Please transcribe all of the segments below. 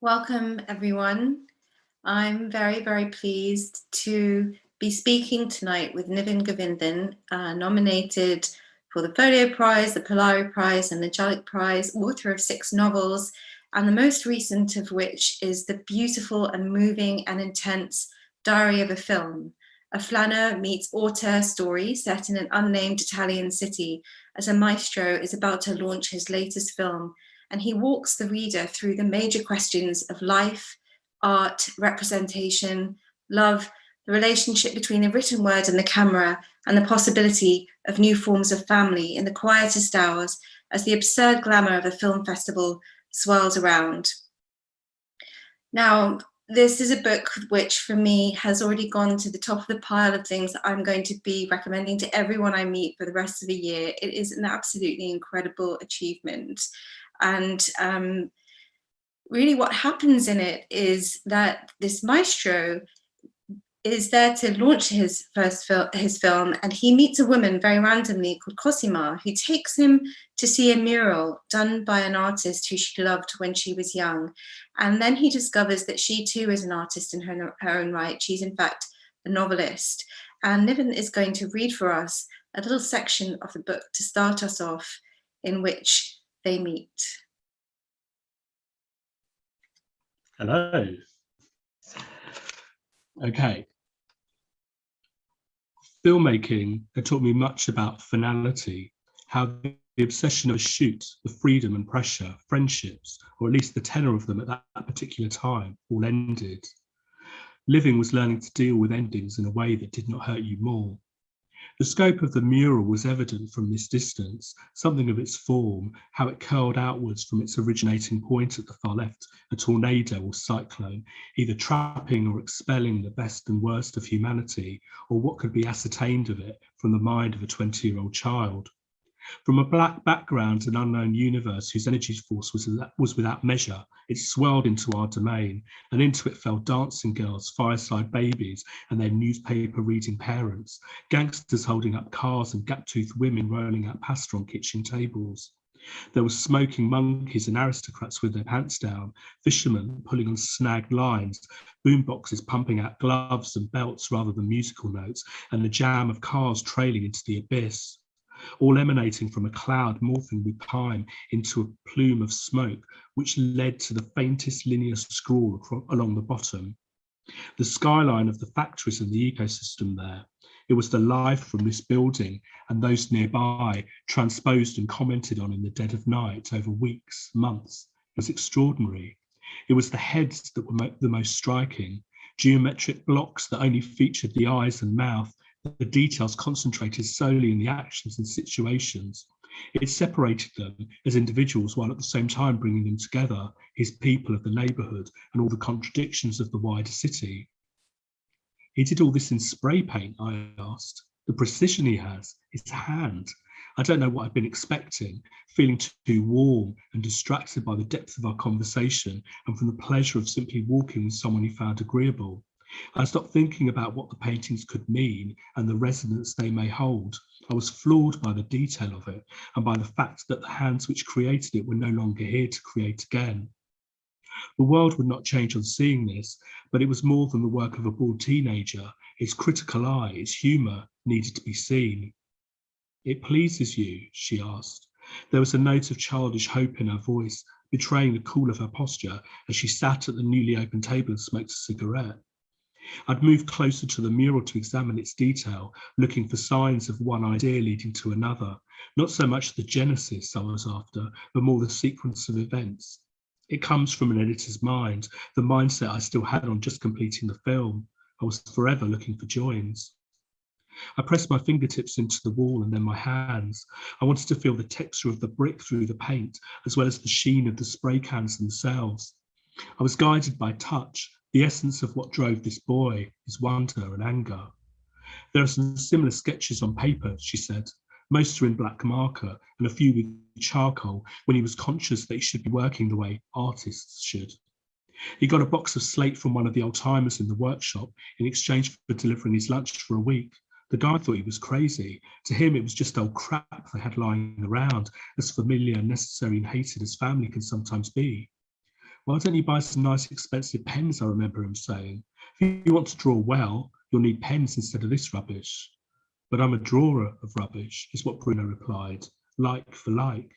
Welcome, everyone. I'm very pleased to be speaking tonight with Niven Govinden, nominated for the Folio Prize, the Polari Prize, and the Jalik Prize, author of 6 novels, and the most recent of which is the beautiful and moving and intense Diary of a Film, a flaneur meets auteur story set in an unnamed Italian city as a maestro is about to launch his latest film, and he walks the reader through the major questions of life, art, representation, love, the relationship between the written word and the camera, and the possibility of new forms of family in the quietest hours as the absurd glamour of the film festival swirls around. Now, this is a book which for me has already gone to the top of the pile of things that I'm going to be recommending to everyone I meet for the rest of the year. It is an absolutely incredible achievement. And really what happens in it is that this maestro is there to launch his film, and he meets a woman very randomly called Cosima, who takes him to see a mural done by an artist who she loved when she was young. And then he discovers that she too is an artist in her own right. She's in fact a novelist. And Niven is going to read for us a little section of the book to start us off, in which they meet. Hello. Okay. Filmmaking had taught me much about finality, how the obsession of a shoot, the freedom and pressure, friendships, or at least the tenor of them at that particular time, all ended. Living was learning to deal with endings in a way that did not hurt you more. The scope of the mural was evident from this distance, something of its form, how it curled outwards from its originating point at the far left, a tornado or cyclone, either trapping or expelling the best and worst of humanity, or what could be ascertained of it from the mind of a 20-year-old child. From a black background, an unknown universe whose energy force was without measure, it swirled into our domain, and into it fell dancing girls, fireside babies, and their newspaper-reading parents, gangsters holding up cars and gap-toothed women rolling out pasta on kitchen tables. There were smoking monkeys and aristocrats with their pants down, fishermen pulling on snagged lines, boomboxes pumping out gloves and belts rather than musical notes, and a jam of cars trailing into the abyss, all emanating from a cloud morphing with time into a plume of smoke, which led to the faintest linear scrawl along the bottom. The skyline of the factories and the ecosystem there. It was the life from this building and those nearby, transposed and commented on in the dead of night over weeks, months. It was extraordinary. It was the heads that were the most striking, geometric blocks that only featured the eyes and mouth, the details concentrated solely in the actions and situations. It separated them as individuals while at the same time bringing them together, his people of the neighbourhood and all the contradictions of the wider city. He did all this in spray paint, I asked. The precision he has, his hand. I don't know what I'd been expecting, feeling too warm and distracted by the depth of our conversation and from the pleasure of simply walking with someone he found agreeable. I stopped thinking about what the paintings could mean and the resonance they may hold. I was floored by the detail of it and by the fact that the hands which created it were no longer here to create again. The world would not change on seeing this, but it was more than the work of a bored teenager. Its critical eye, its humour, needed to be seen. It pleases you, she asked. There was a note of childish hope in her voice, betraying the cool of her posture as she sat at the newly opened table and smoked a cigarette. I'd moved closer to the mural to examine its detail, looking for signs of one idea leading to another, not so much the genesis I was after, but more the sequence of events. It comes from an editor's mind, the mindset I still had on just completing the film. I was forever looking for joins. I pressed my fingertips into the wall and then my hands. I wanted to feel the texture of the brick through the paint, as well as the sheen of the spray cans themselves. I was guided by touch, the essence of what drove this boy, his wonder and anger. There are some similar sketches on paper, she said. Most are in black marker and a few with charcoal, when he was conscious that he should be working the way artists should. He got a box of slate from one of the old-timers in the workshop in exchange for delivering his lunch for a week. The guy thought he was crazy. To him, it was just old crap they had lying around, as familiar, necessary and hated as family can sometimes be. Why don't you buy some nice expensive pens, I remember him saying. If you want to draw well, you'll need pens instead of this rubbish. But I'm a drawer of rubbish, is what Bruno replied, like for like.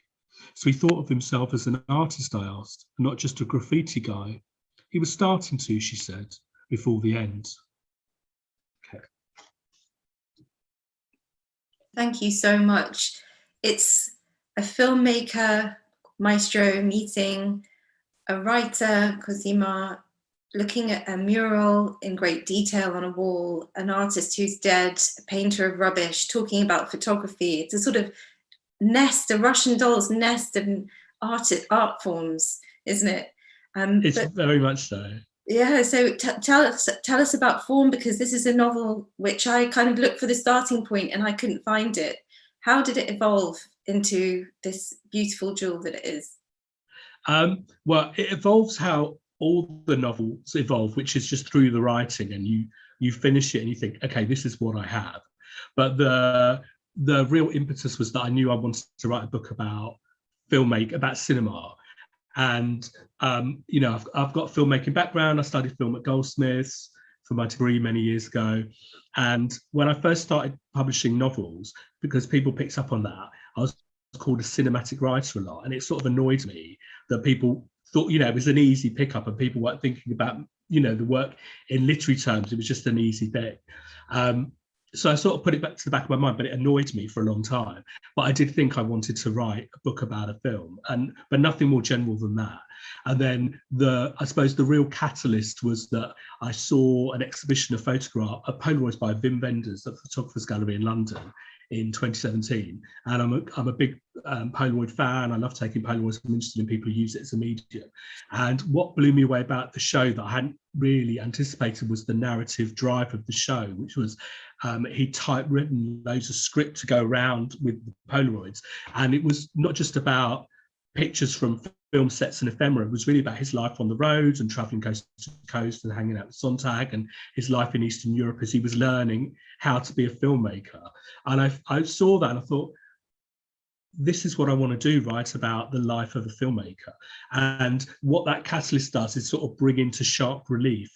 So he thought of himself as an artist, I asked, and not just a graffiti guy. He was starting to, she said, before the end. Okay. Thank you so much. It's a filmmaker, maestro, meeting a writer, Cosima, looking at a mural in great detail on a wall, an artist who's dead, a painter of rubbish, talking about photography. It's a sort of nest, a Russian doll's nest of art forms, isn't it? It's very much so. Yeah, so tell us about form, because this is a novel which I kind of looked for the starting point and I couldn't find it. How did it evolve into this beautiful jewel that it is? Well, it evolves how all the novels evolve, which is just through the writing, and you finish it and you think, okay, this is what I have. But the real impetus was that I knew I wanted to write a book about about cinema. And you know, I've got a filmmaking background. I studied film at Goldsmiths for my degree many years ago. And when I first started publishing novels, because people picked up on that, I was called a cinematic writer a lot, and it sort of annoyed me that people thought, you know, it was an easy pickup and people weren't thinking about, you know, the work in literary terms. It was just an easy thing. So I sort of put it back to the back of my mind, but it annoyed me for a long time. But I did think I wanted to write a book about a film, but nothing more general than that. And then I suppose the real catalyst was that I saw an exhibition of Polaroids by Wim Wenders at the Photographers Gallery in London in 2017. And I'm a big Polaroid fan. I love taking Polaroids. I'm interested in people who use it as a medium. And what blew me away about the show that I hadn't really anticipated was the narrative drive of the show, which was he'd typewritten loads of script to go around with the Polaroids. And it was not just about pictures from film sets and ephemera. It was really about his life on the road and traveling coast to coast and hanging out with Sontag, and his life in Eastern Europe as he was learning how to be a filmmaker. And I saw that and I thought, this is what I want to do, write about the life of a filmmaker. And what that catalyst does is sort of bring into sharp relief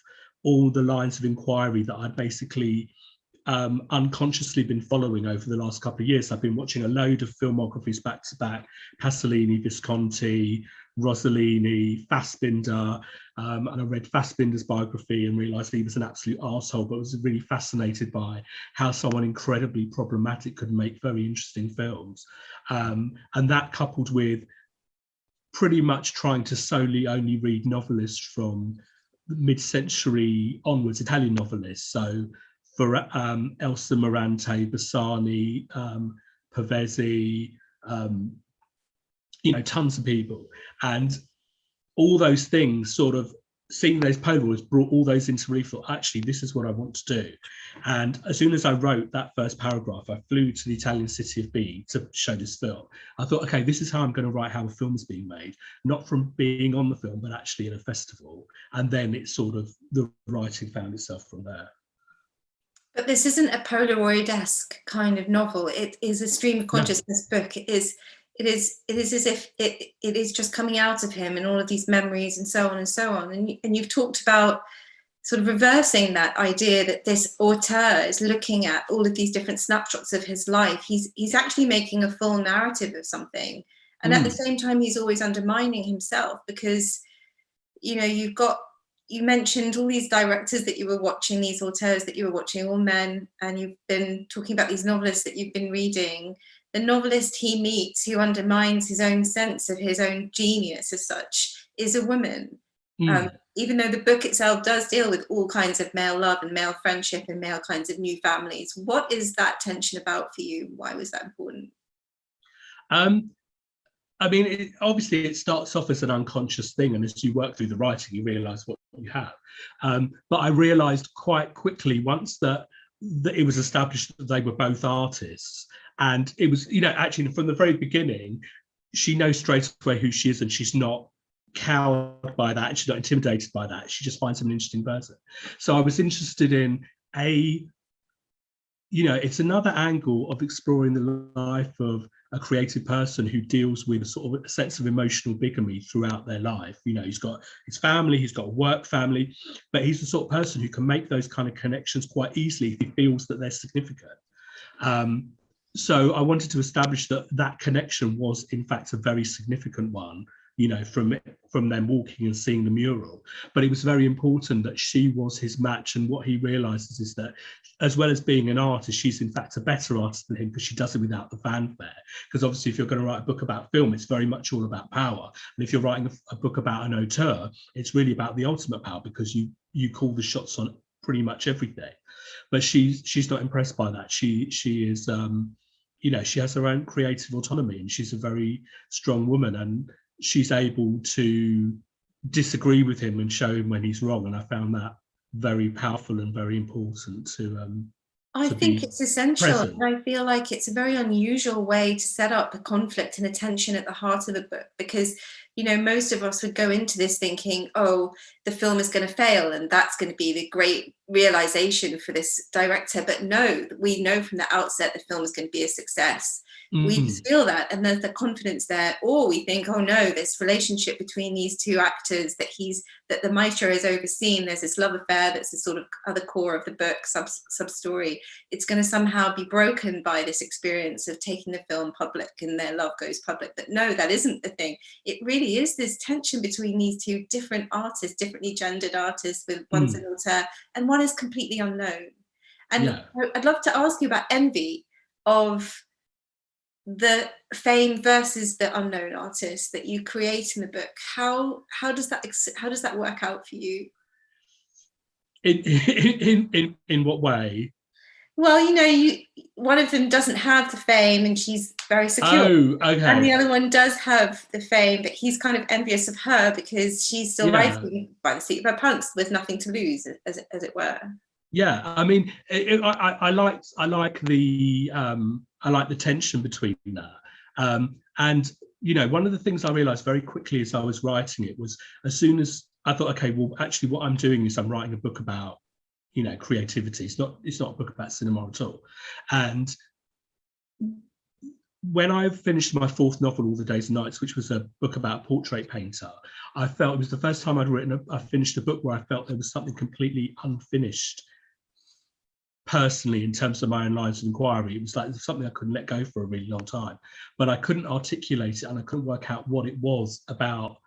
all the lines of inquiry that I'd basically unconsciously been following over the last couple of years. I've been watching a load of filmographies back to back: Pasolini, Visconti, Rossellini, Fassbinder, and I read Fassbinder's biography and realised he was an absolute arsehole, but was really fascinated by how someone incredibly problematic could make very interesting films. And that, coupled with pretty much trying to solely only read novelists from mid-century onwards, Italian novelists, so for Elsa Morante, Bassani, Pavesi, you know, tons of people. And all those things, sort of seeing those Polaroids brought all those into relief. Thought, actually, this is what I want to do. And as soon as I wrote that first paragraph, I flew to the Italian city of B to show this film. I thought, okay, this is how I'm going to write how a film is being made, not from being on the film, but actually in a festival. And then it sort of, the writing found itself from there. But this isn't a Polaroid-esque kind of novel. It is a stream of consciousness book. It is as if it is just coming out of him and all of these memories and so on and so on. And you've talked about sort of reversing that idea that this auteur is looking at all of these different snapshots of his life. He's actually making a full narrative of something. And at the same time, he's always undermining himself, because, you know, you mentioned all these directors that you were watching, these auteurs that you were watching, all men, and you've been talking about these novelists that you've been reading. The novelist he meets, who undermines his own sense of his own genius as such, is a woman. Even though the book itself does deal with all kinds of male love and male friendship and male kinds of new families. What is that tension about for you? Why was that important? I mean, obviously it starts off as an unconscious thing, and as you work through the writing, you realise what you have. But I realised quite quickly, once that it was established that they were both artists, and it was, you know, actually from the very beginning, she knows straight away who she is, and she's not cowed by that, she's not intimidated by that. She just finds him an interesting person. So I was interested in it's another angle of exploring the life of a creative person who deals with a sort of a sense of emotional bigamy throughout their life. He's got his family, he's got a work family, but he's the sort of person who can make those kind of connections quite easily if he feels that they're significant. So I wanted to establish that connection was in fact a very significant one, from them walking and seeing the mural. But it was very important that she was his match, and what he realizes is that as well as being an artist, she's in fact a better artist than him because she does it without the fanfare. Because obviously if you're going to write a book about film, it's very much all about power. And if you're writing a book about an auteur, it's really about the ultimate power, because you call the shots on pretty much everything. But she's not impressed by that. She is she has her own creative autonomy, and she's a very strong woman, and she's able to disagree with him and show him when he's wrong. And I found that very powerful and very important I think it's essential. present. And I feel like it's a very unusual way to set up a conflict and a tension at the heart of a book, because, most of us would go into this thinking, oh, the film is going to fail and that's going to be the great realization for this director. But no, we know from the outset the film is going to be a success. We just feel that, and there's the confidence there. Or we think, oh no, this relationship between these two actors that the maestro has overseen, there's this love affair that's the sort of other core of the book, sub story. It's going to somehow be broken by this experience of taking the film public and their love goes public. But no, that isn't the thing. It really is this tension between these two different artists, differently gendered artists, with one's an auteur and one is completely unknown. And I'd love to ask you about envy of the fame versus the unknown artist that you create in the book. How does that work out for you? In what way? Well, one of them doesn't have the fame and she's very secure. Oh, okay. And the other one does have the fame, but he's kind of envious of her because she's still writing by the seat of her pants with nothing to lose, as it were. Yeah, I mean, I like the tension between that. And one of the things I realized very quickly as I was writing it was, as soon as I thought, okay, well, actually what I'm doing is I'm writing a book about creativity. It's not a book about cinema at all. And when I finished my fourth novel, All the Days and Nights, which was a book about a portrait painter, I felt it was the first time I finished a book where I felt there was something completely unfinished personally in terms of my own lines of inquiry. It was like something I couldn't let go for a really long time, but I couldn't articulate it and I couldn't work out what it was about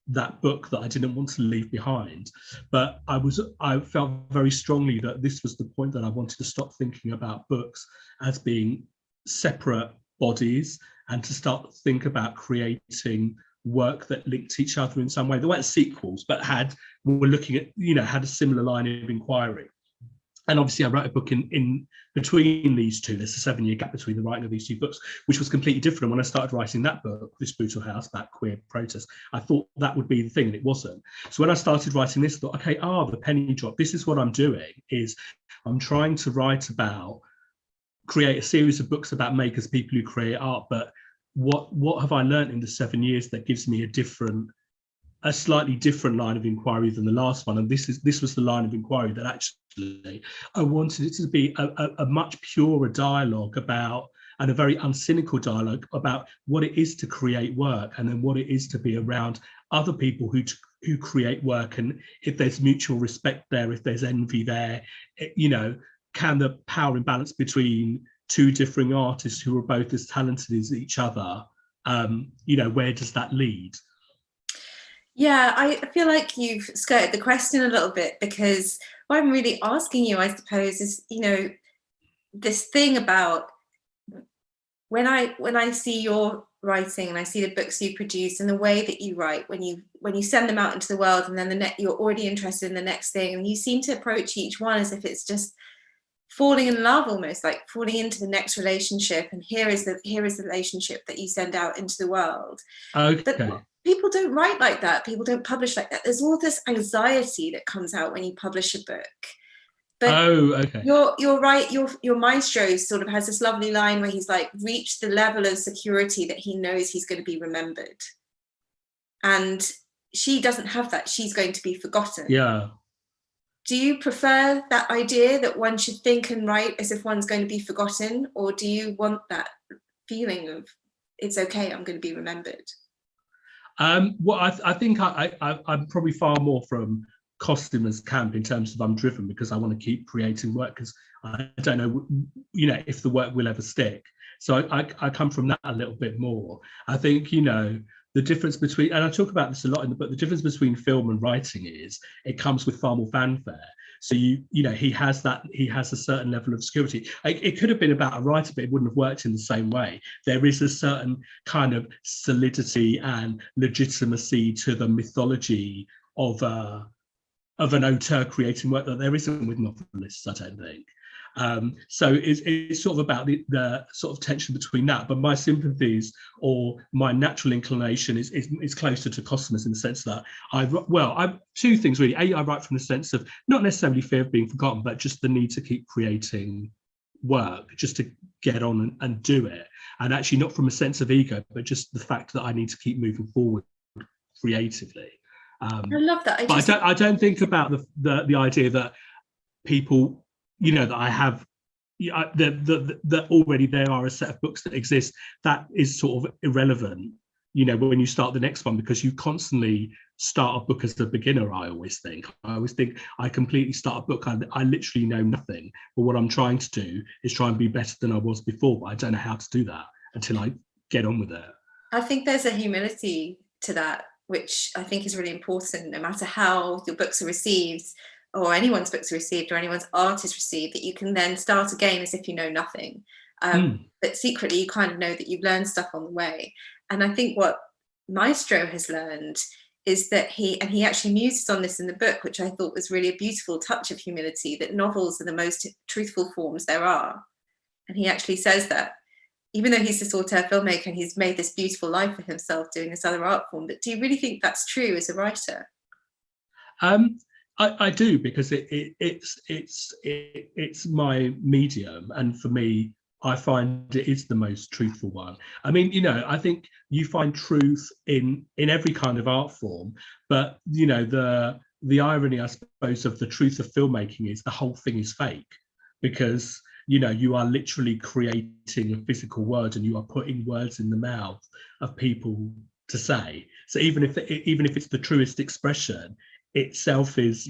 that book that I didn't want to leave behind. But I felt very strongly that this was the point that I wanted to stop thinking about books as being separate bodies and to start to think about creating work that linked each other in some way. They weren't sequels, but were looking at, had a similar line of inquiry. And obviously I wrote a book in between these two. There's a 7-year gap between the writing of these two books, which was completely different. And when I started writing that book, This Brutal House, about queer protest, I thought that would be the thing, and it wasn't. So when I started writing this, I thought, okay, the penny drop. This is what I'm doing, is I'm trying to create a series of books about makers, people who create art. But what have I learned in the 7 years that gives me a slightly different line of inquiry than the last one? And this was the line of inquiry that actually I wanted it to be a much purer dialogue about, and a very uncynical dialogue about, what it is to create work, and then what it is to be around other people who create work, and if there's mutual respect there, if there's envy there, can the power imbalance between two differing artists who are both as talented as each other, where does that lead? Yeah, I feel like you've skirted the question a little bit, because what I'm really asking you, I suppose, is, this thing about when I see your writing and I see the books you produce and the way that you write, when you send them out into the world, and then you're already interested in the next thing, and you seem to approach each one as if it's just falling in love, almost like falling into the next relationship, and here is the relationship that you send out into the world. Okay. But people don't write like that. People don't publish like that. There's all this anxiety that comes out when you publish a book. But okay. You're right. Your maestro sort of has this lovely line where he's like, reached the level of security that he knows he's going to be remembered. And she doesn't have that. She's going to be forgotten. Yeah. do you prefer that idea that one should think and write as if one's going to be forgotten, or do you want that feeling of it's okay, I'm going to be remembered? Well, I think I'm probably far more from Costumer's camp in terms of I'm driven because I want to keep creating work because I don't know, if the work will ever stick. So I come from that a little bit more. I think, the difference between, and I talk about this a lot in the book, the difference between film and writing is it comes with far more fanfare. So he has a certain level of security. It could have been about a writer, but it wouldn't have worked in the same way. There is a certain kind of solidity and legitimacy to the mythology of an auteur creating work that there isn't with novelists, I don't think. So it's sort of about the sort of tension between that. But my sympathies or my natural inclination is closer to Cosmos in the sense that I two things really. I write from the sense of not necessarily fear of being forgotten, but just the need to keep creating work, just to get on and do it. And actually not from a sense of ego, but just the fact that I need to keep moving forward creatively. I love that. But I don't think about the idea that people, that I have, that already there are a set of books that exist. That is sort of irrelevant, when you start the next one, because you constantly start a book as a beginner. I always think I completely start a book. I literally know nothing, but what I'm trying to do is try and be better than I was before. But I don't know how to do that until I get on with it. I think there's a humility to that, which I think is really important, no matter how your books are received, or anyone's books are received, or anyone's art is received, that you can then start again as if you know nothing. But secretly, you kind of know that you've learned stuff on the way. And I think what Maestro has learned is that he actually muses on this in the book, which I thought was really a beautiful touch of humility, that novels are the most truthful forms there are. And he actually says that, even though he's this auteur filmmaker and he's made this beautiful life for himself doing this other art form, but do you really think that's true as a writer? I do, because it's my medium, and for me, I find it is the most truthful one. I mean, I think you find truth in every kind of art form, but the irony, I suppose, of the truth of filmmaking is the whole thing is fake, because you are literally creating a physical word and you are putting words in the mouth of people to say. So even if it's the truest expression, itself is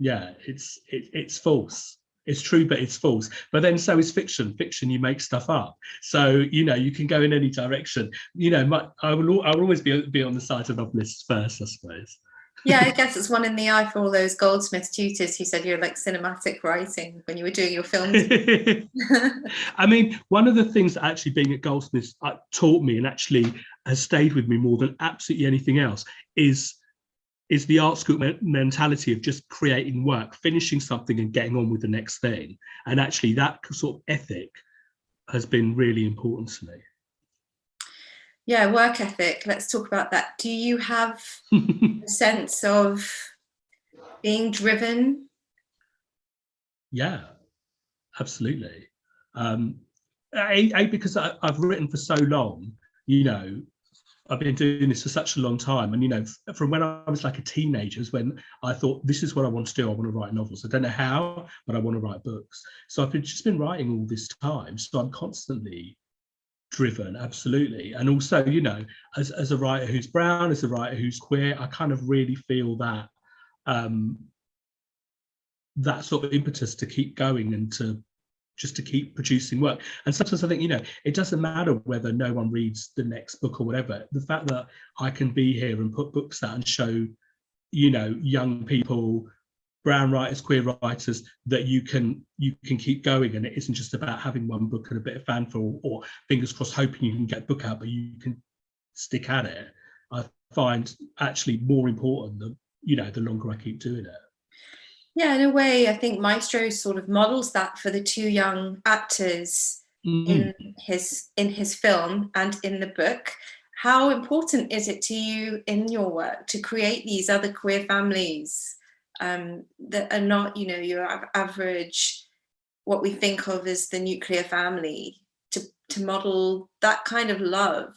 it's false. It's true, but it's false. But then so is fiction. Fiction, you make stuff up. So you can go in any direction. I'll always be on the side of novelists first, I suppose. Yeah, I guess it's one in the eye for all those Goldsmith tutors who said you're like cinematic writing when you were doing your films. I mean, one of the things that actually being at Goldsmiths taught me, and actually has stayed with me more than absolutely anything else, is the art school mentality of just creating work, finishing something and getting on with the next thing. And actually that sort of ethic has been really important to me. Yeah, work ethic. Let's talk about that. Do you have a sense of being driven? Yeah, absolutely. Because I've written for so long, I've been doing this for such a long time. And, from when I was like a teenager is when I thought, this is what I want to do. I want to write novels. I don't know how, but I want to write books. So I've just been writing all this time. So I'm constantly driven, absolutely. And also, as a writer who's brown, as a writer who's queer, I kind of really feel that that sort of impetus to keep going and to keep producing work. And sometimes I think, it doesn't matter whether no one reads the next book or whatever. The fact that I can be here and put books out and show, young people, brown writers, queer writers, that you can keep going, and it isn't just about having one book and a bit of fanfare or fingers crossed hoping you can get a book out, but you can stick at it, I find actually more important than, the longer I keep doing it. Yeah, in a way, I think Maestro sort of models that for the two young actors in his film and in the book. How important is it to you in your work to create these other queer families that are not, your average, what we think of as the nuclear family, to model that kind of love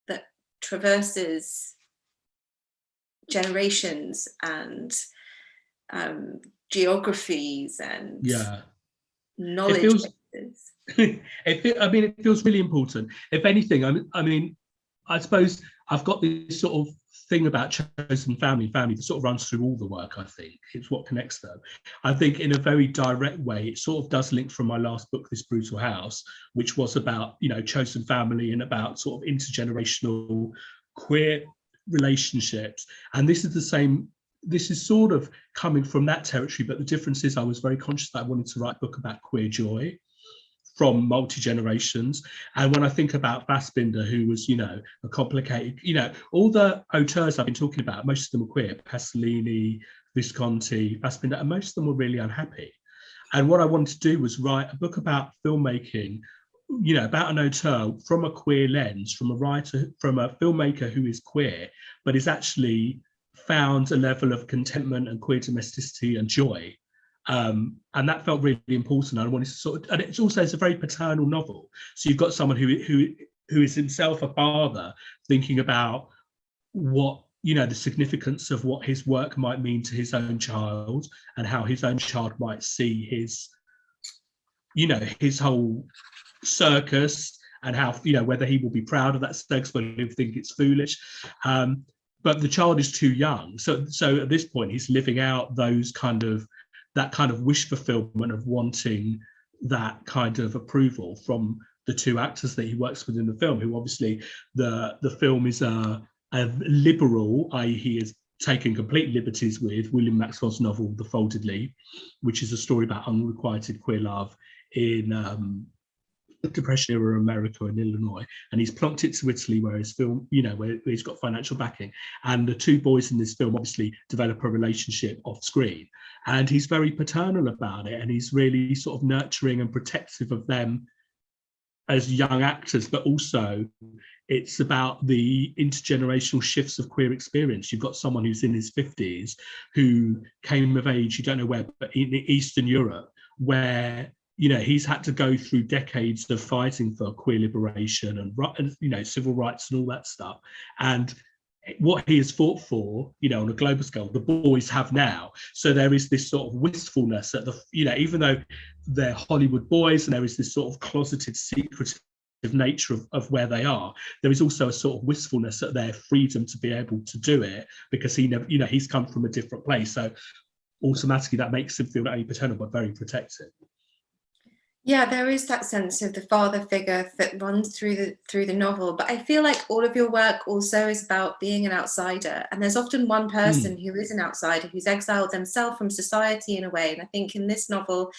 that traverses generations and geographies and Yeah, it knowledge feels bases. I mean, it feels really important. If anything, I mean, I suppose I've got this sort of thing about chosen family that sort of runs through all the work. I think it's what connects them. I think in a very direct way, it sort of does link from my last book, This Brutal House, which was about, you know, chosen family and about sort of intergenerational queer relationships. And this is the same. This is sort of coming from that territory, but the difference is I was very conscious that I wanted to write a book about queer joy from multi-generations. And when I think about Fassbinder, who was, you know, a complicated, you know, all the auteurs I've been talking about, most of them were queer, Pasolini, Visconti, Fassbinder, and most of them were really unhappy. And what I wanted to do was write a book about filmmaking, you know, about an auteur from a queer lens, from a writer, from a filmmaker who is queer, but is actually found a level of contentment and queer domesticity and joy. And that felt really important. I wanted to sort of, and it's also, it's a very paternal novel. So you've got someone who is himself a father thinking about what, you know, the significance of what his work might mean to his own child and how his own child might see his, you know, his whole circus, and how, you know, whether he will be proud of that circus, whether he'll think it's foolish. But the child is too young. So at this point, he's living out those kind of, that kind of wish fulfillment of wanting that kind of approval from the two actors that he works with in the film, who obviously the film is a liberal, i.e. he has taken complete liberties with William Maxwell's novel, The Folded Leaf, which is a story about unrequited queer love in Depression era America and Illinois, and he's plonked it to Italy, where his film, you know, where he's got financial backing. And the two boys in this film obviously develop a relationship off screen, and he's very paternal about it, and he's really sort of nurturing and protective of them as young actors. But also it's about the intergenerational shifts of queer experience. You've got someone who's in his 50s who came of age, you don't know where, but in Eastern Europe, where, you know, he's had to go through decades of fighting for queer liberation and, you know, civil rights and all that stuff. And what he has fought for, you know, on a global scale, the boys have now. So there is this sort of wistfulness at the, you know, even though they're Hollywood boys and there is this sort of closeted, secretive nature of where they are, there is also a sort of wistfulness at their freedom to be able to do it, because he never, you know, he's come from a different place. So automatically that makes him feel not only paternal but very protective. Yeah, there is that sense of the father figure that runs through the novel, but I feel like all of your work also is about being an outsider, and there's often one person who is an outsider, who's exiled themselves from society in a way. And I think in this novel,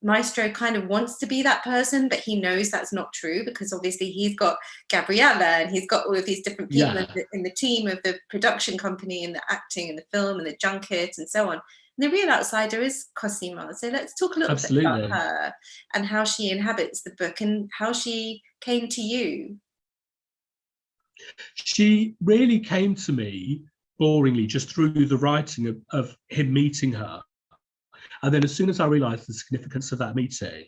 Maestro kind of wants to be that person, but he knows that's not true, because obviously he's got Gabriella and he's got all of these different people in the team of the production company and the acting and the film and the junket and so on. And the real outsider is Cosima. So let's talk a little bit about her and how she inhabits the book and how she came to you. She really came to me boringly just through the writing of him meeting her. And then as soon as I realised the significance of that meeting,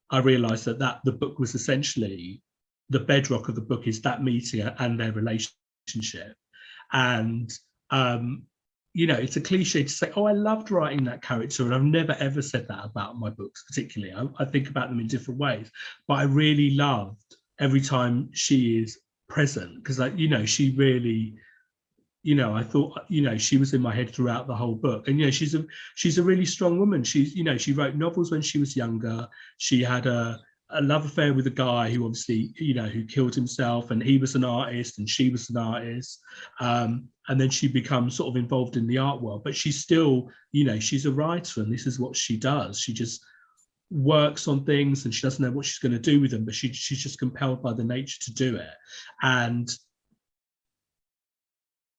I realised that the book was essentially, the bedrock of the book is that meeting and their relationship. And you know, it's a cliche to say, oh, I loved writing that character, and I've never ever said that about my books particularly. I think about them in different ways, but I really loved every time she is present, because, like, you know, she really, you know, I thought, you know, she was in my head throughout the whole book. And, you know, she's a really strong woman. She's, you know, she wrote novels when she was younger. She had a love affair with a guy who obviously, you know, who killed himself, and he was an artist and she was an artist. And then she becomes sort of involved in the art world, but she's still, you know, she's a writer, and this is what she does. She just works on things and she doesn't know what she's going to do with them, but she's just compelled by the nature to do it. And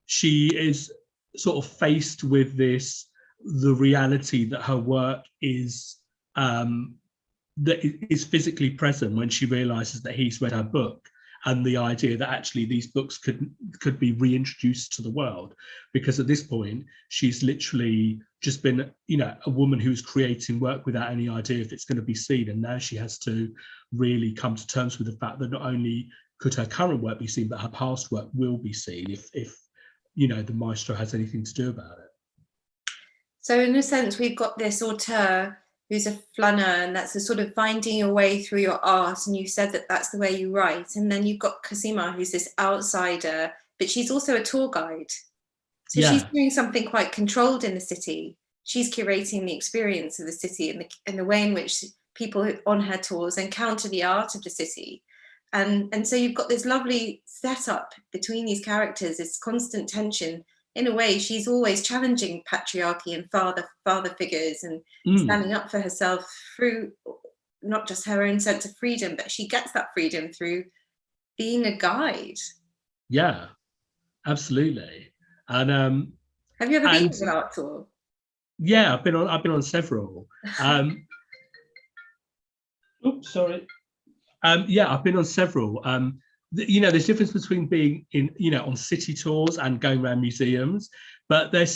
she is sort of faced with the reality that her work is that is physically present when she realizes that he's read her book, and the idea that actually these books could be reintroduced to the world, because at this point she's literally just been, you know, a woman who's creating work without any idea if it's going to be seen, and now she has to really come to terms with the fact that not only could her current work be seen, but her past work will be seen if the maestro has anything to do about it. So in a sense, we've got this auteur who's a flâneur, and that's a sort of finding your way through your art, and you said that that's the way you write. And then you've got Cosima, who's this outsider, but she's also a tour guide. So she's doing something quite controlled in the city. She's curating the experience of the city and the way in which people on her tours encounter the art of the city. And so you've got this lovely setup between these characters, this constant tension. In a way, she's always challenging patriarchy and father figures and standing up for herself through not just her own sense of freedom, but she gets that freedom through being a guide. Yeah, absolutely. And have you ever been to an art tour? Yeah, I've been on several. Oops, sorry. Yeah, I've been on several. There's difference between being in, on city tours and going around museums, but they're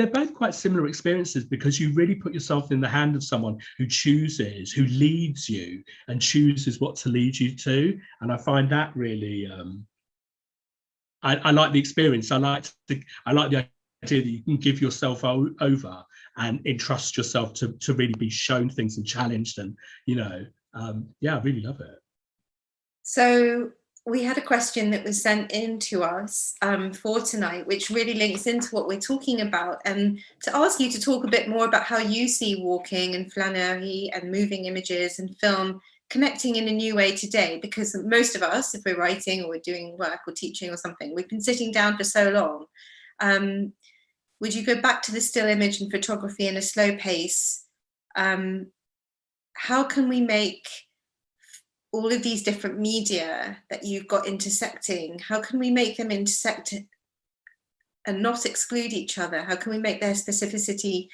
both quite similar experiences, because you really put yourself in the hand of someone who leads you and chooses what to lead you to. And I find that really, I like the experience. I like the idea that you can give yourself over and entrust yourself to really be shown things and challenged, and I really love it. So we had a question that was sent in to us for tonight, which really links into what we're talking about, and to ask you to talk a bit more about how you see walking and flâneurie and moving images and film connecting in a new way today, because most of us, if we're writing or we're doing work or teaching or something, we've been sitting down for so long. Would you go back to the still image and photography in a slow pace? How can we make all of these different media that you've got intersecting, how can we make them intersect and not exclude each other? How can we make their specificity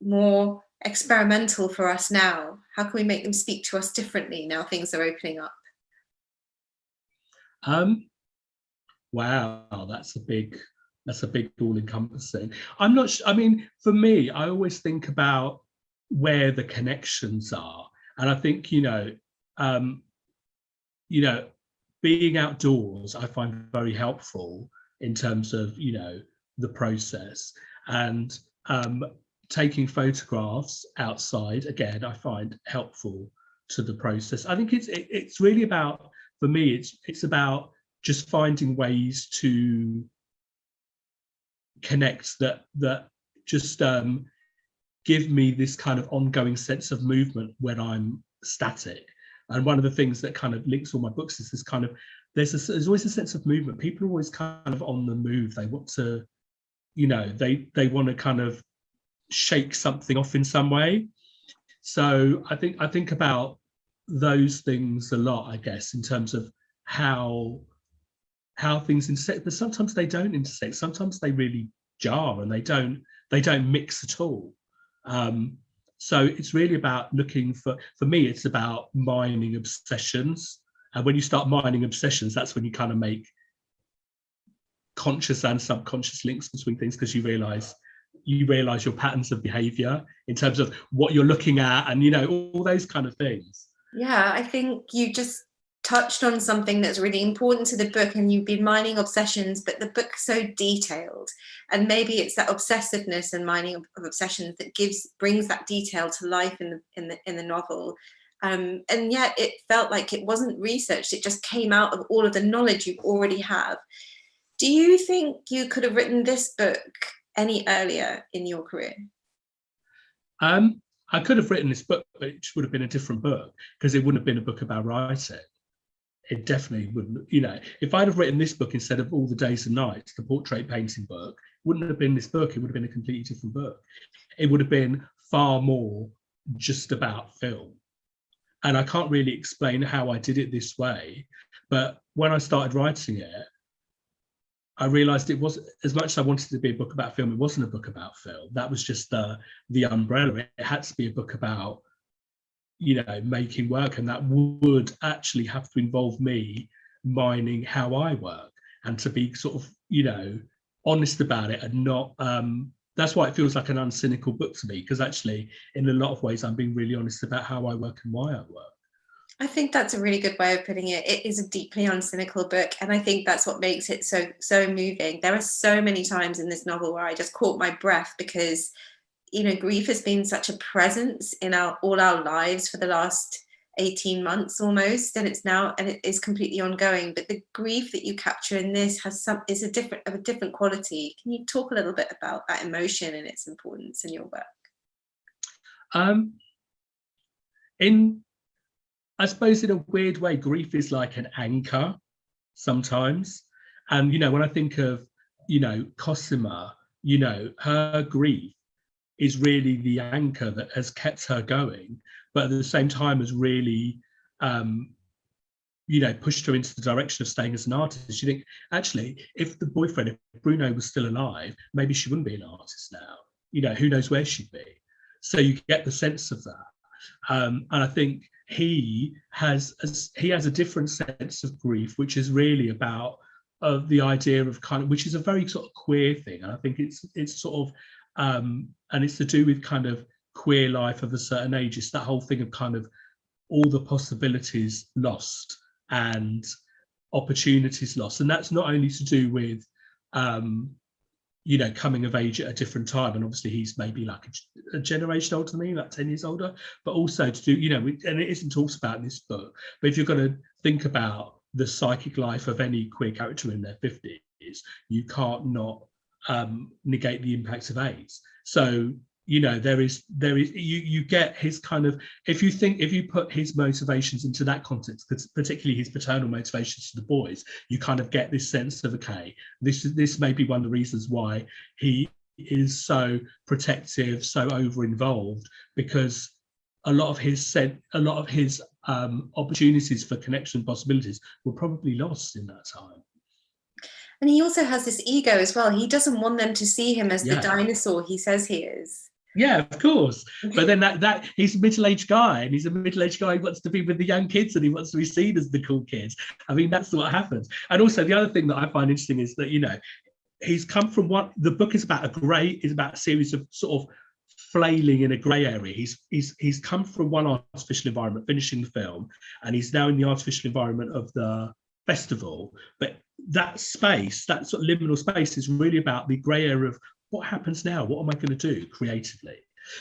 more experimental for us now? How can we make them speak to us differently now things are opening up? Wow, that's a big all-encompassing. I'm not sure. I mean, for me, I always think about where the connections are, and I think being outdoors, I find very helpful in terms of the process, and taking photographs outside, again, I find helpful to the process. I think it's really about, for me, it's about just finding ways to connect that just give me this kind of ongoing sense of movement when I'm static. And one of the things that kind of links all my books is this kind of, there's always a sense of movement. People are always kind of on the move. They want to, they want to kind of shake something off in some way. So I think about those things a lot, I guess, in terms of how things intersect, but sometimes they don't intersect. Sometimes they really jar and they don't mix at all. So it's really about looking for me, it's about mining obsessions. And when you start mining obsessions, that's when you kind of make conscious and subconscious links between things, because you realize your patterns of behavior in terms of what you're looking at, and all those kind of things. Yeah, I think you just touched on something that's really important to the book, and you've been mining obsessions, but the book's so detailed, and maybe it's that obsessiveness and mining of obsessions that brings that detail to life in the novel. And yet it felt like it wasn't researched, it just came out of all of the knowledge you already have. Do you think you could have written this book any earlier in your career? I could have written this book, but it would have been a different book, because it wouldn't have been a book about writing. It definitely wouldn't, if I'd have written this book instead of All the Days and Nights, the portrait painting book, it wouldn't have been this book. It would have been a completely different book. It would have been far more just about film. And I can't really explain how I did it this way, but when I started writing it, I realized it was, as much as I wanted to be a book about film, it wasn't a book about film. That was just the umbrella. It had to be a book about, making work, and that would actually have to involve me mining how I work, and to be sort of, honest about it, and not, that's why it feels like an uncynical book to me, because actually, in a lot of ways, I'm being really honest about how I work and why I work. I think that's a really good way of putting it. It is a deeply uncynical book, and I think that's what makes it so moving. There are so many times in this novel where I just caught my breath because, you know, grief has been such a presence in all our lives for the last 18 months almost, and it is completely ongoing. But the grief that you capture in this is a different quality. Can you talk a little bit about that emotion and its importance in your work? I suppose in a weird way, grief is like an anchor sometimes. And, you know, when I think of, you know, Cosima, you know, her grief is really the anchor that has kept her going, but at the same time has really, you know, pushed her into the direction of staying as an artist. You think, actually, if Bruno was still alive, maybe she wouldn't be an artist now. You know, who knows where she'd be. So you get the sense of that. And I think he has a different sense of grief, which is really about the idea of kind of, which is a very sort of queer thing. And I think it's sort of, and it's to do with kind of queer life of a certain age. It's that whole thing of kind of all the possibilities lost and opportunities lost. And that's not only to do with, you know, coming of age at a different time, and obviously he's maybe like a generation older than me, like 10 years older, but also to do, you know, and it isn't talked about in this book, but if you're going to think about the psychic life of any queer character in their 50s, you can't not negate the impact of AIDS. So, you know, there is you get his kind of, if you put his motivations into that context, particularly his paternal motivations to the boys, you kind of get this sense of, okay, this may be one of the reasons why he is so protective, so over involved, because a lot of his opportunities for connection possibilities were probably lost in that time. And he also has this ego as well. He doesn't want them to see him as the dinosaur he says he is. Yeah, of course. But then that he's a middle-aged guy, and he's a middle-aged guy who wants to be with the young kids, and he wants to be seen as the cool kids. I mean, that's what happens. And also the other thing that I find interesting is that, you know, he's come from the book is about a series of sort of flailing in a grey area. He's come from one artificial environment, finishing the film, and he's now in the artificial environment of the festival. But that space, that sort of liminal space, is really about the grey area of what happens now? What am I going to do creatively?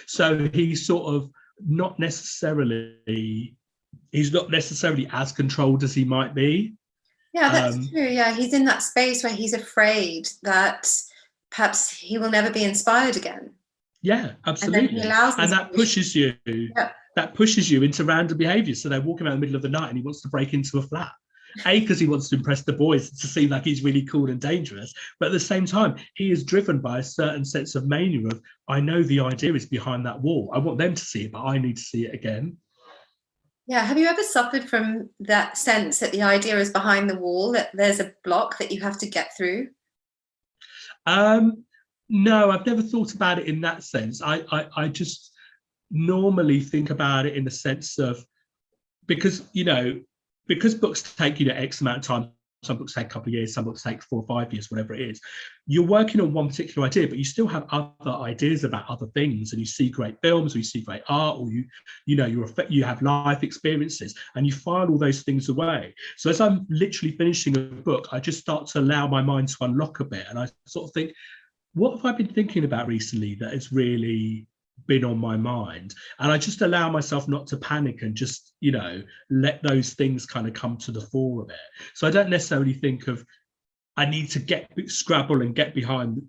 So he's sort of not necessarily as controlled as he might be. Yeah, that's true. Yeah, he's in that space where he's afraid that perhaps he will never be inspired again. Yeah, absolutely. And that pushes you. Yeah. That pushes you into random behaviours. So they're walking around in the middle of the night, and he wants to break into a flat. Because he wants to impress the boys to seem like he's really cool and dangerous. But at the same time, he is driven by a certain sense of mania of, I know the idea is behind that wall. I want them to see it, but I need to see it again. Yeah. Have you ever suffered from that sense that the idea is behind the wall, that there's a block that you have to get through? No, I've never thought about it in that sense. I just normally think about it in the sense of, because books take, you know, X amount of time, some books take a couple of years, some books take 4 or 5 years, whatever it is. You're working on one particular idea, but you still have other ideas about other things, and you see great films, or you see great art, or you have life experiences, and you file all those things away. So as I'm literally finishing a book, I just start to allow my mind to unlock a bit, and I sort of think, what have I been thinking about recently that has really been on my mind? And I just allow myself not to panic and just, you know, let those things kind of come to the fore of it. So I don't necessarily think of, I need to scrabble and get behind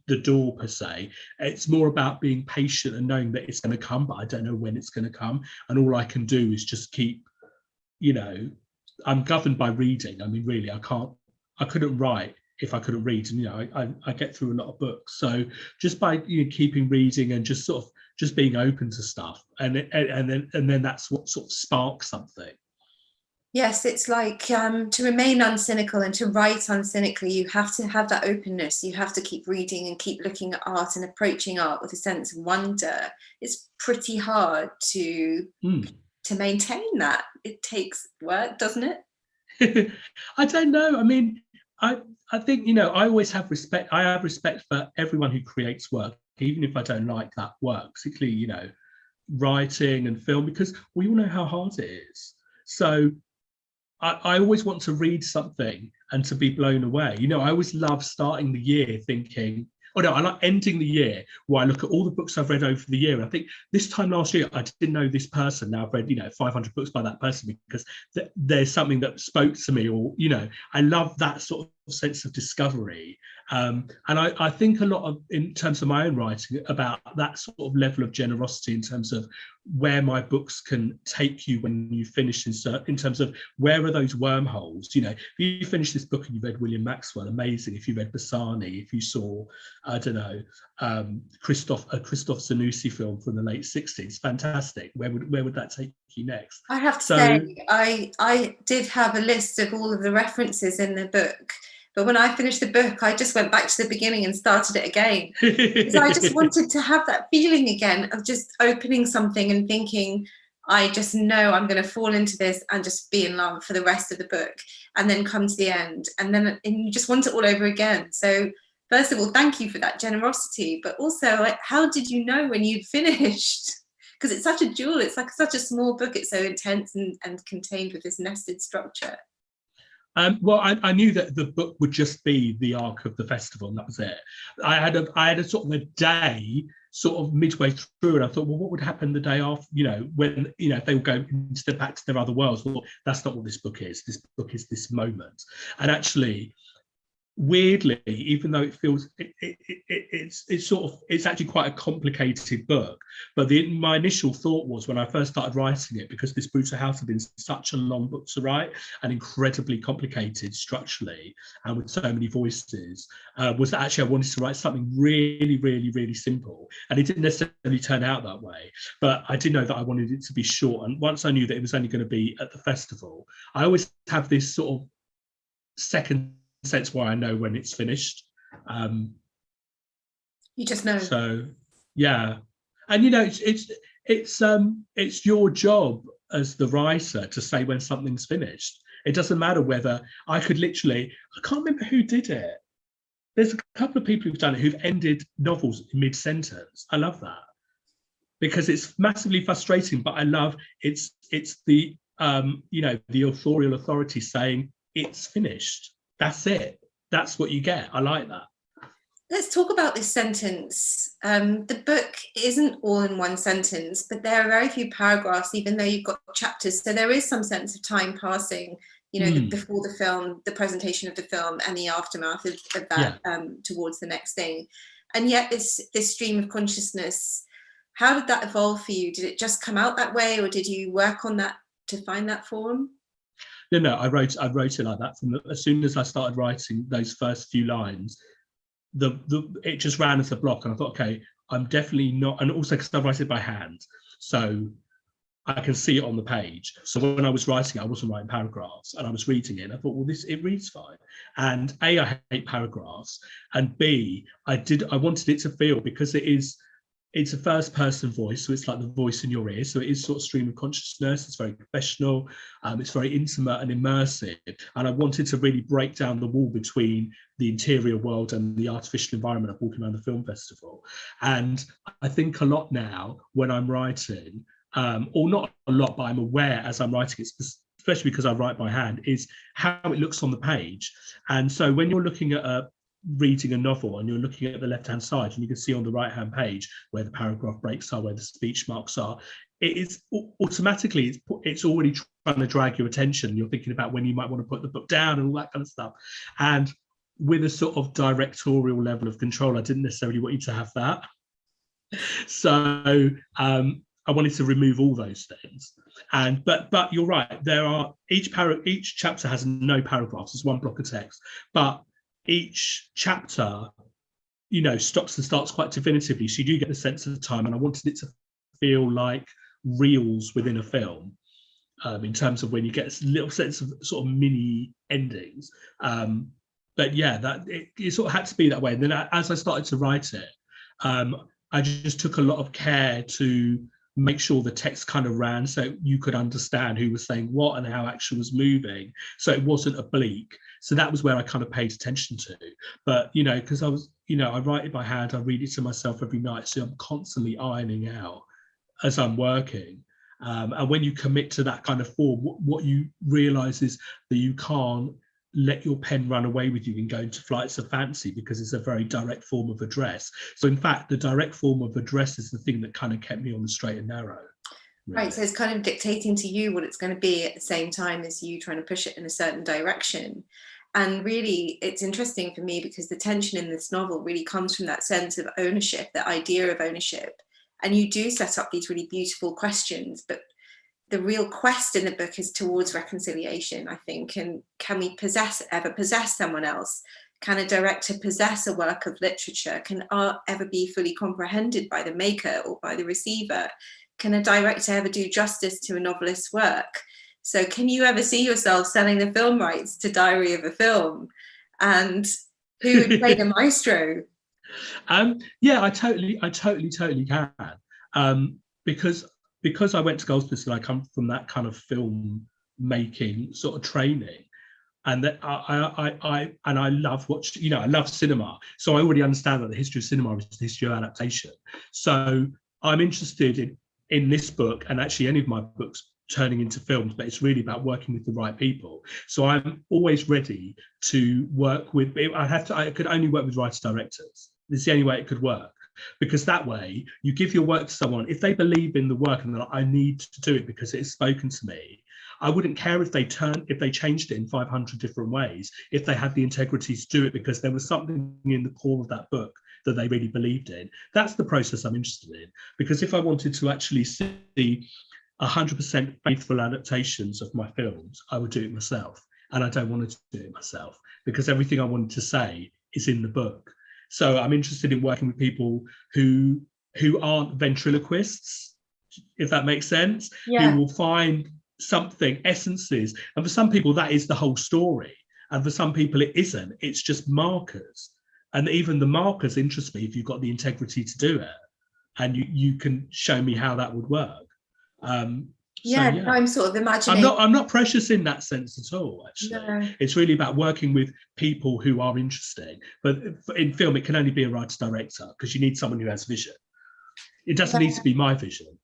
the door per se. It's more about being patient and knowing that it's going to come, but I don't know when it's going to come. And all I can do is just keep, you know, I'm governed by reading. I mean, really, I couldn't write if I couldn't read, and, you know, I get through a lot of books. So just by, you know, keeping reading and just sort of just being open to stuff, and then that's what sort of sparks something. Yes, it's like to remain uncynical and to write uncynically, you have to have that openness. You have to keep reading and keep looking at art and approaching art with a sense of wonder. It's pretty hard to maintain that. It takes work, doesn't it? I don't know. I mean, I think, you know, I always have respect. I have respect for everyone who creates work, even if I don't like that work, particularly, you know, writing and film, because we all know how hard it is. So I always want to read something and to be blown away. You know, I always love starting the year thinking, oh no, I like ending the year where I look at all the books I've read over the year. And I think this time last year, I didn't know this person. Now I've read, 500 books by that person because there's something that spoke to me, or, I love that sort of sense of discovery. And I think a lot of, in terms of my own writing, about that sort of level of generosity in terms of where my books can take you when you finish, in terms of where are those wormholes. If you finish this book and you read William Maxwell, amazing. If you read Bassani, if you saw, I don't know, Christoph Zanussi film from the late 60s, fantastic. Where would that take you next? I have to say, I did have a list of all of the references in the book, but when I finished the book, I just went back to the beginning and started it again. Because I just wanted to have that feeling again of just opening something and thinking, I just know I'm going to fall into this and just be in love for the rest of the book, and then come to the end, and you just want it all over again. So first of all, thank you for that generosity, but also, how did you know when you'd finished? Because it's such a jewel. It's like such a small book. It's so intense and contained with this nested structure. Well, I knew that the book would just be the arc of the festival, and that was it. I had a sort of a day, sort of midway through, and I thought, well, what would happen the day after? When if they will go back to their other worlds. Well, that's not what this book is. This book is this moment, and actually, weirdly, even though it feels it's actually quite a complicated book, but my initial thought was, when I first started writing it, because this Brutal House had been such a long book to write and incredibly complicated structurally and with so many voices, was that actually I wanted to write something really, really, really simple. And it didn't necessarily turn out that way, but I did know that I wanted it to be short. And once I knew that it was only going to be at the festival, I always have this sort of second sense why I know when it's finished. You just know. So yeah, and it's your job as the writer to say when something's finished. It doesn't matter whether I can't remember who did it. There's a couple of people who've done it, who've ended novels mid-sentence. I love that because it's massively frustrating, but I love it's the the authorial authority saying it's finished. That's it. That's what you get. I like that. Let's talk about this sentence. The book isn't all in one sentence, but there are very few paragraphs, even though you've got chapters. So there is some sense of time passing, before the film, the presentation of the film, and the aftermath of that, towards the next thing. And yet this stream of consciousness, how did that evolve for you? Did it just come out that way, or did you work on that to find that form? No, I wrote it like that. As soon as I started writing those first few lines, it just ran as a block, and I thought, okay, I'm definitely not. And also because I write it by hand, so I can see it on the page. So when I was writing, I wasn't writing paragraphs, and I was reading it, and I thought, well, it reads fine. And A, I hate paragraphs, and B, I wanted it to feel, because it's a first person voice, so it's like the voice in your ear, so it is sort of stream of consciousness. It's very professional, it's very intimate and immersive, and I wanted to really break down the wall between the interior world and the artificial environment of walking around the film festival. And I think a lot now when I'm writing, or not a lot, but I'm aware as I'm writing it, especially because I write by hand, is how it looks on the page. And so when you're looking at reading a novel and you're looking at the left hand side, and you can see on the right hand page where the paragraph breaks are, where the speech marks are, it is automatically, it's already trying to drag your attention. You're thinking about when you might want to put the book down and all that kind of stuff. And with a sort of directorial level of control, I didn't necessarily want you to have that. So I wanted to remove all those things. And but you're right, there are each chapter has no paragraphs, it's one block of text, but each chapter, stops and starts quite definitively, so you do get the sense of the time. And I wanted it to feel like reels within a film, in terms of when you get a little sense of sort of mini endings. But yeah, that it sort of had to be that way. And then as I started to write it, I just took a lot of care to make sure the text kind of ran so you could understand who was saying what and how action was moving, so it wasn't oblique. So that was where I kind of paid attention to. But because I was, I write it by hand, I read it to myself every night, so I'm constantly ironing out as I'm working. And when you commit to that kind of form, what you realize is that you can't let your pen run away with you and go into flights of fancy, because it's a very direct form of address. So in fact, the direct form of address is the thing that kind of kept me on the straight and narrow. Really. Right, so it's kind of dictating to you what it's going to be at the same time as you trying to push it in a certain direction. And really, it's interesting for me because the tension in this novel really comes from that sense of ownership, the idea of ownership. And you do set up these really beautiful questions, but the real quest in the book is towards reconciliation, I think. And can we ever possess someone else? Can a director possess a work of literature? Can art ever be fully comprehended by the maker or by the receiver? Can a director ever do justice to a novelist's work? So can you ever see yourself selling the film rights to Diary of a Film? And who would play the maestro? Yeah, I totally can. Because I went to Goldsmiths and I come from that kind of film making sort of training, and that I love I love cinema. So I already understand that the history of cinema is the history of adaptation. So I'm interested in this book, and actually any of my books, turning into films, but it's really about working with the right people. So I'm always ready to work with. I could only work with writer directors. It's the only way it could work, because that way you give your work to someone. If they believe in the work and that I need to do it because it's spoken to me, I wouldn't care if they changed it in 500 different ways, if they had the integrity to do it because there was something in the core of that book that they really believed in. That's the process I'm interested in, because if I wanted to actually see 100% faithful adaptations of my films, I would do it myself. And I don't want to do it myself because everything I wanted to say is in the book. So I'm interested in working with people who aren't ventriloquists, if that makes sense, Yeah. who will find something, essences. And for some people, that is the whole story. And for some people, it isn't. It's just markers. And even the markers interest me if you've got the integrity to do it. And you can show me how that would work. I'm sort of imagining. I'm not precious in that sense at all, actually. No. It's really about working with people who are interesting. But in film, it can only be a writer-director because you need someone who has vision. It doesn't need to be my vision.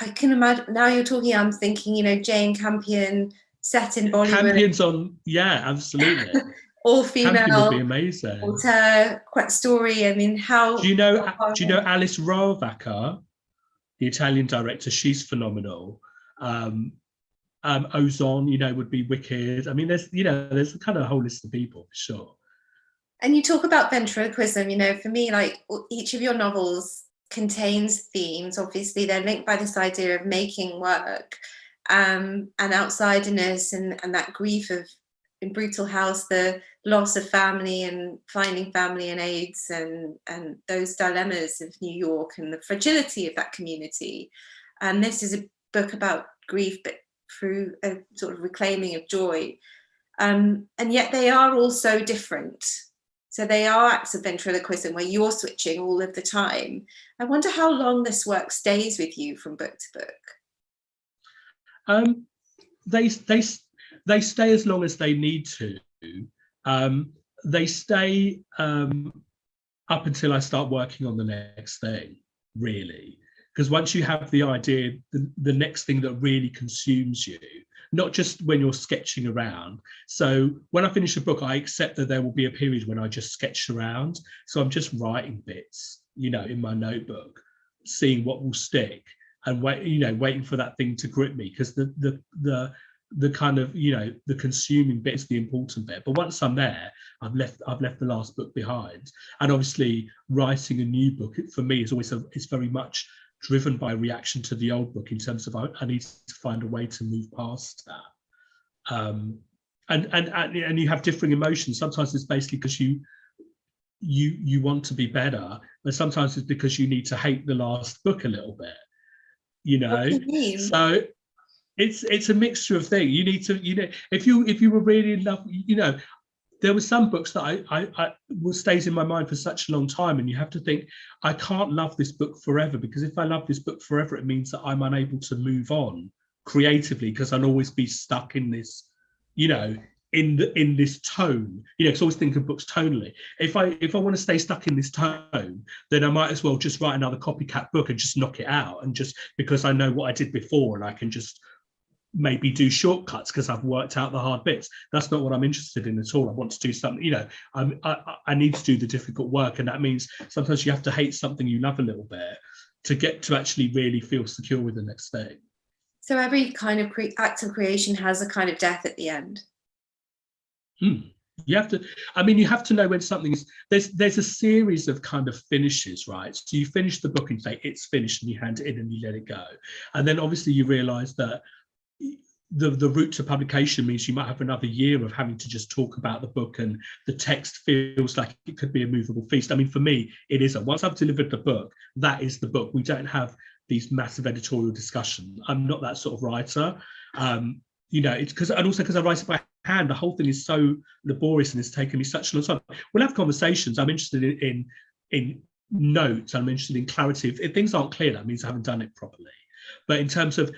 I can imagine, now you're talking, I'm thinking, Jane Campion set in Bollywood. Campion's on, yeah, absolutely. All female. Campion would be amazing. Auteur, quite story. I mean, how... Do you know Alice Rohrwacher, the Italian director? She's phenomenal. Ozon, would be wicked. I mean, there's kind of a whole list of people for sure. And you talk about ventriloquism, for me, like each of your novels contains themes. Obviously, they're linked by this idea of making work, and outsiderness and that grief of, in Brutal House, the loss of family and finding family in AIDS and those dilemmas of New York and the fragility of that community. And this is a book about grief, but through a sort of reclaiming of joy. And yet they are all so different. So they are acts of ventriloquism where you're switching all of the time. I wonder how long this work stays with you from book to book. They stay as long as they need to. They stay up until I start working on the next thing, really. Because once you have the idea, the next thing that really consumes you, not just when you're sketching around. So when I finish a book, I accept that there will be a period when I just sketch around. So I'm just writing bits, in my notebook, seeing what will stick and waiting for that thing to grip me. Because the kind of, the consuming bit is the important bit. But once I'm there, I've left the last book behind. And obviously writing a new book for me is always it's very much driven by reaction to the old book in terms of I need to find a way to move past that. And you have differing emotions. Sometimes it's basically because you want to be better, but sometimes it's because you need to hate the last book a little bit, What do you mean? So it's a mixture of things. You need to, if you were really in love, there were some books that I stays in my mind for such a long time, and you have to think, I can't love this book forever, because if I love this book forever, it means that I'm unable to move on creatively, because I'll always be stuck in this, in this tone, because I always think of books tonally. If I want to stay stuck in this tone, then I might as well just write another copycat book and just knock it out, and just because I know what I did before and I can just maybe do shortcuts because I've worked out the hard bits. That's not what I'm interested in at all. I want to do something, I need to do the difficult work, and that means sometimes you have to hate something you love a little bit to get to actually really feel secure with the next thing. So every kind of act of creation has a kind of death at the end. You have to know when something is, there's a series of kind of finishes, right? So you finish the book and say it's finished, and you hand it in and you let it go, and then obviously you realize that the route to publication means you might have another year of having to just talk about the book, and the text feels like it could be a movable feast. I mean, for me, it isn't. Once I've delivered the book, that is the book. We don't have these massive editorial discussions. I'm not that sort of writer. It's because I write it by hand, the whole thing is so laborious and it's taken me such a long time. We'll have conversations. I'm interested in notes. I'm interested in clarity. If things aren't clear, that means I haven't done it properly. But in terms of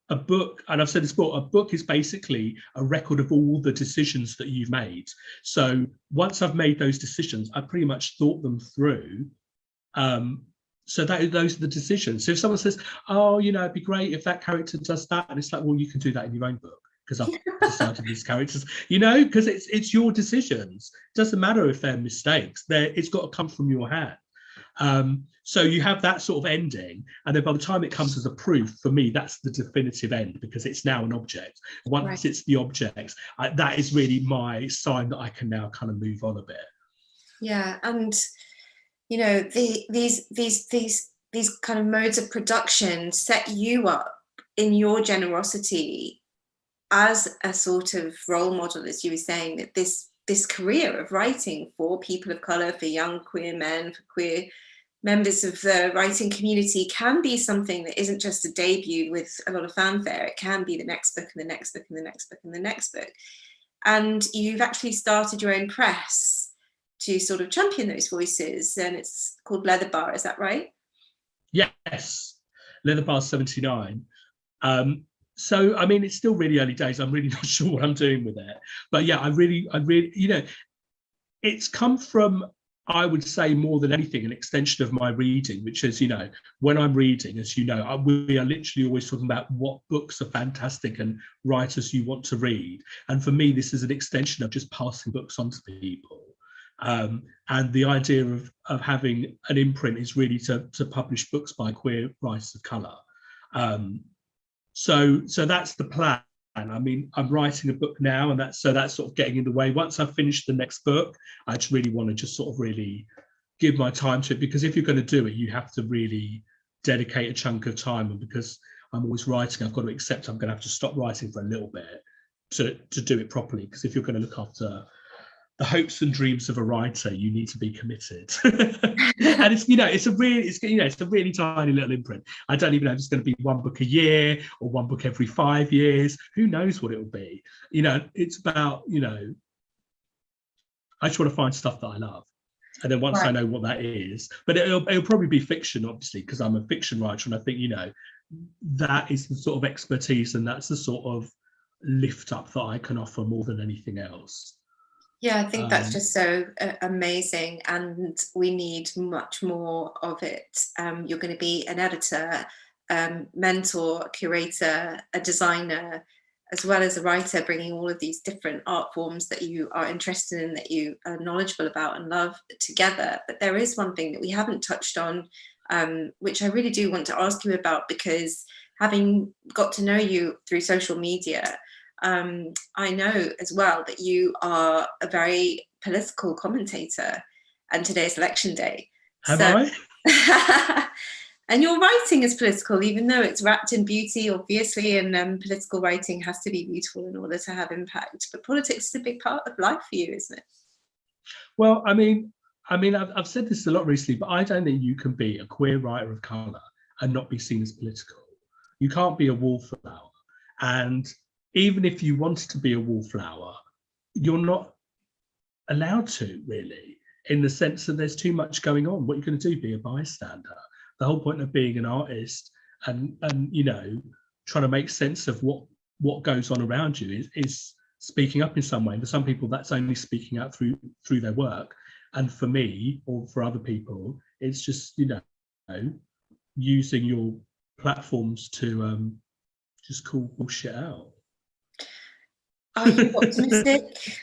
a book, and I've said this before, a book is basically a record of all the decisions that you've made. So once I've made those decisions, I pretty much thought them through. So those are the decisions. So if someone says, oh, it'd be great if that character does that, and it's like, well, you can do that in your own book, because I've decided these characters, because it's your decisions. It doesn't matter if they're mistakes. It's got to come from your hand. So you have that sort of ending, and then by the time it comes as a proof, for me, that's the definitive end, because it's now an object. Once it's the object, that is really my sign that I can now kind of move on a bit. Yeah, and these kind of modes of production set you up in your generosity as a sort of role model, as you were saying, that this career of writing for people of color, for young queer men, for queer members of the writing community can be something that isn't just a debut with a lot of fanfare. It can be the next book and the next book and the next book and the next book. And you've actually started your own press to sort of champion those voices, and it's called Leather Bar, is that right? Yes, Leather Bar 79. So I mean, it's still really early days. I'm really not sure what I'm doing with it, but yeah, I really, it's come from, I would say, more than anything, an extension of my reading, which is, when I'm reading, as we are literally always talking about what books are fantastic and writers you want to read. And for me, this is an extension of just passing books on to people. And the idea of having an imprint is really to publish books by queer writers of colour. So that's the plan. I mean, I'm writing a book now, and that's sort of getting in the way. Once I've finished the next book, I just really want to just sort of really give my time to it, because if you're going to do it, you have to really dedicate a chunk of time. And because I'm always writing, I've got to accept I'm going to have to stop writing for a little bit to do it properly. Because if you're going to look after the hopes and dreams of a writer, you need to be committed. And it's a really tiny little imprint. I don't even know if it's going to be one book a year or one book every 5 years. Who knows what it will be? It's about, I just want to find stuff that I love. And then once I know what that is, but it'll probably be fiction, obviously, because I'm a fiction writer. And I think, that is the sort of expertise, and that's the sort of lift up that I can offer more than anything else. Yeah, I think that's just so amazing, and we need much more of it. You're going to be an editor, mentor, curator, a designer, as well as a writer, bringing all of these different art forms that you are interested in, that you are knowledgeable about and love, together. But there is one thing that we haven't touched on, which I really do want to ask you about, because having got to know you through social media, I know as well that you are a very political commentator, and today's election day. Have I? And your writing is political, even though it's wrapped in beauty, obviously, and political writing has to be beautiful in order to have impact. But politics is a big part of life for you, isn't it? Well, I mean, I've said this a lot recently, but I don't think you can be a queer writer of colour and not be seen as political. You can't be a wallflower. And even if you wanted to be a wallflower, you're not allowed to, really, in the sense that there's too much going on. What are you going to do? Be a bystander? The whole point of being an artist and trying to make sense of what goes on around you is speaking up in some way. And for some people, that's only speaking out through their work. And for me, or for other people, it's just, you know, using your platforms to just call shit out. Are you optimistic?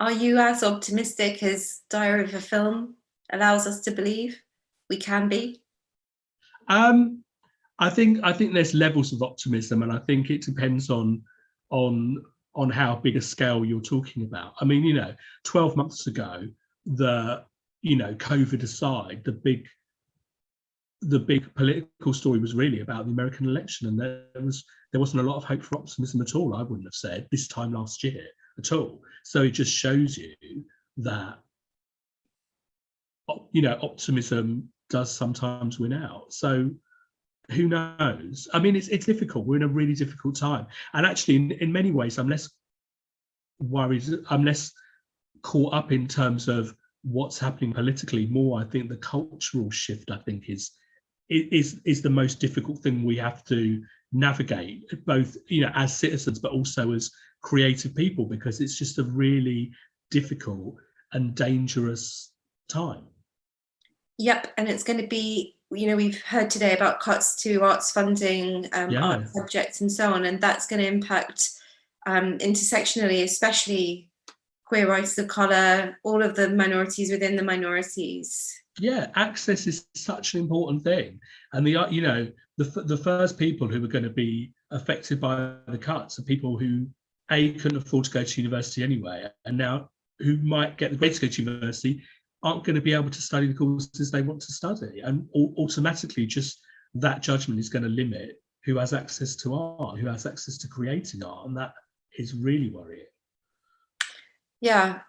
Are you as optimistic as Diary of a Film allows us to believe we can be? I think there's levels of optimism, and I think it depends on how big a scale you're talking about. I mean, 12 months ago, COVID aside, the big political story was really about the American election, and there wasn't a lot of hope for optimism at all. I wouldn't have said this time last year at all. So it just shows you that optimism does sometimes win out. So who knows? I mean, it's difficult. We're in a really difficult time, and actually, in many ways, I'm less worried. I'm less caught up in terms of what's happening politically. More, I think the cultural shift, I think, is the most difficult thing we have to navigate, both as citizens, but also as creative people, because it's just a really difficult and dangerous time. Yep, and it's going to be, we've heard today about cuts to arts funding, art subjects and so on, and that's going to impact intersectionally, especially queer writers of colour, all of the minorities within the minorities. Yeah, access is such an important thing, and the first people who are going to be affected by the cuts are people who couldn't afford to go to university anyway, and now who might get the grades to go to university aren't going to be able to study the courses they want to study, and automatically just that judgment is going to limit who has access to art, who has access to creating art, and that is really worrying. Yeah,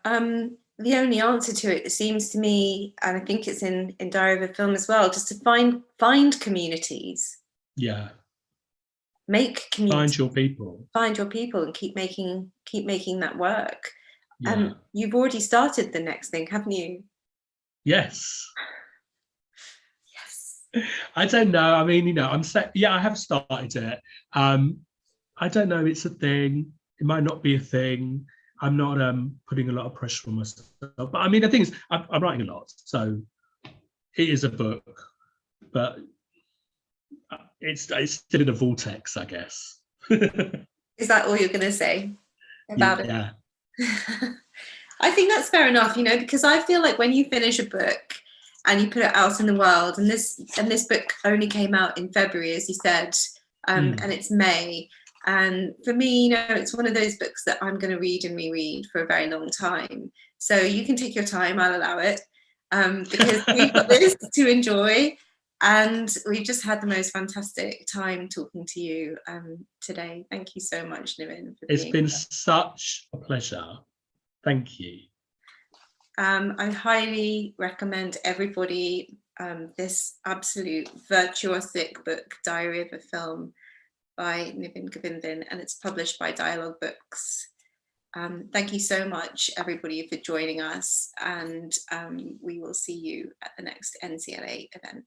the only answer to it seems to me, and I think it's in Diary of a Film as well, just to find communities. Yeah. Make communities. Find your people and keep making that work. Yeah. You've already started the next thing, haven't you? Yes. Yes. I don't know. I mean, I have started it. I don't know. It's a thing. It might not be a thing. I'm not putting a lot of pressure on myself. But I mean, the thing is, I'm writing a lot, so it is a book, but it's still in a vortex, I guess. Is that all you're going to say about it? Yeah. I think that's fair enough, because I feel like when you finish a book and you put it out in the world, and this book only came out in February, as you said, and it's May. And for me, it's one of those books that I'm going to read and reread for a very long time. So you can take your time, I'll allow it, because we've got this to enjoy. And we've just had the most fantastic time talking to you today. Thank you so much, Niven. It's been such a pleasure. Thank you. I highly recommend everybody this absolute virtuosic book, Diary of a Film, by Niven Govinden, and it's published by Dialogue Books. Thank you so much, everybody, for joining us, and we will see you at the next NCLA event.